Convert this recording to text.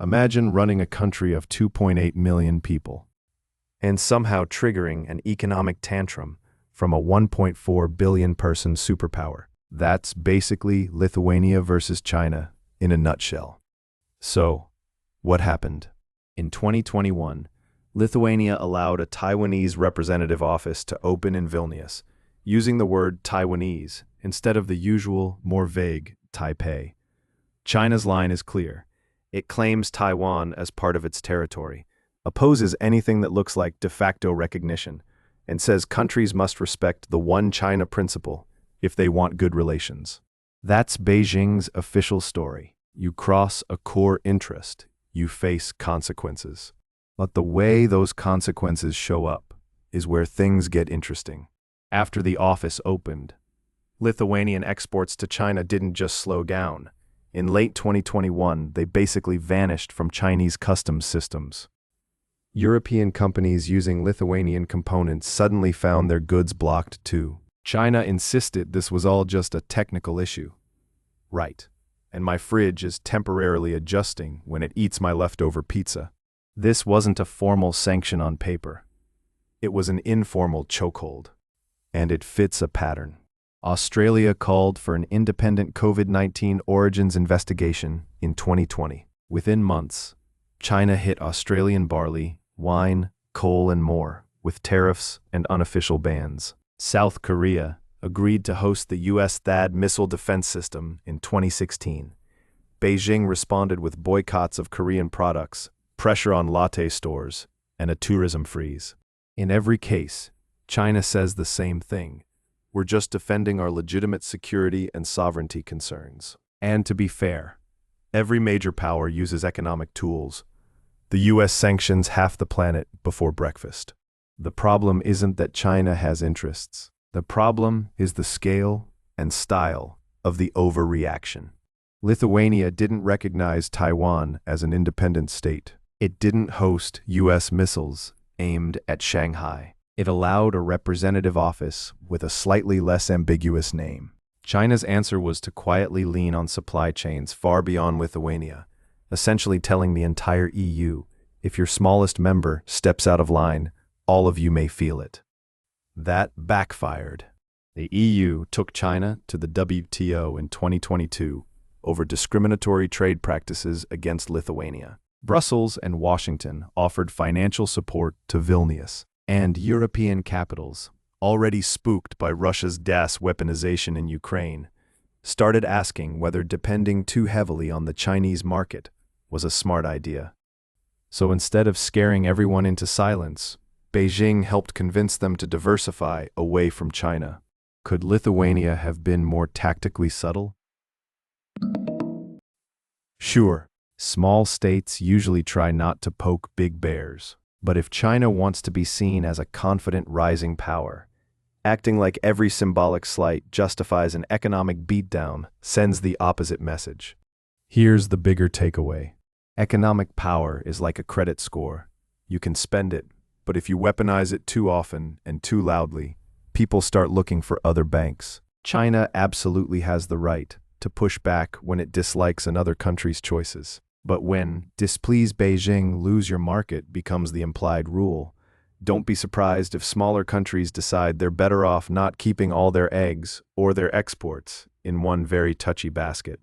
Imagine running a country of 2.8 million people and somehow triggering an economic tantrum from a 1.4 billion person superpower. That's basically Lithuania versus China in a nutshell. So, what happened? In 2021, Lithuania allowed a Taiwanese representative office to open in Vilnius, using the word Taiwanese instead of the usual, more vague Taipei. China's line is clear. It claims Taiwan as part of its territory, opposes anything that looks like de facto recognition, and says countries must respect the one China principle if they want good relations. That's Beijing's official story. You cross a core interest, you face consequences. But the way those consequences show up is where things get interesting. After the office opened, Lithuanian exports to China didn't just slow down. In late 2021, they basically vanished from Chinese customs systems. European companies using Lithuanian components suddenly found their goods blocked too. China insisted this was all just a technical issue. Right. And my fridge is temporarily adjusting when it eats my leftover pizza. This wasn't a formal sanction on paper. It was an informal chokehold. And it fits a pattern. Australia called for an independent COVID-19 origins investigation in 2020. Within months, China hit Australian barley, wine, coal, and more, with tariffs and unofficial bans. South Korea agreed to host the U.S. THAAD missile defense system in 2016. Beijing responded with boycotts of Korean products, pressure on latte stores, and a tourism freeze. In every case, China says the same thing. We're just defending our legitimate security and sovereignty concerns. And to be fair, every major power uses economic tools. The U.S. sanctions half the planet before breakfast. The problem isn't that China has interests. The problem is the scale and style of the overreaction. Lithuania didn't recognize Taiwan as an independent state. It didn't host U.S. missiles aimed at Shanghai. It allowed a representative office with a slightly less ambiguous name. China's answer was to quietly lean on supply chains far beyond Lithuania, essentially telling the entire EU, if your smallest member steps out of line, all of you may feel it. That backfired. The EU took China to the WTO in 2022 over discriminatory trade practices against Lithuania. Brussels and Washington offered financial support to Vilnius, and European capitals, already spooked by Russia's gas weaponization in Ukraine, started asking whether depending too heavily on the Chinese market was a smart idea. So instead of scaring everyone into silence, Beijing helped convince them to diversify away from China. Could Lithuania have been more tactically subtle? Sure, small states usually try not to poke big bears. But if China wants to be seen as a confident rising power, acting like every symbolic slight justifies an economic beatdown sends the opposite message. Here's the bigger takeaway. Economic power is like a credit score. You can spend it, but if you weaponize it too often and too loudly, people start looking for other banks. China absolutely has the right to push back when it dislikes another country's choices. But when displease Beijing, lose your market becomes the implied rule. Don't be surprised if smaller countries decide they're better off not keeping all their eggs or their exports in one very touchy basket.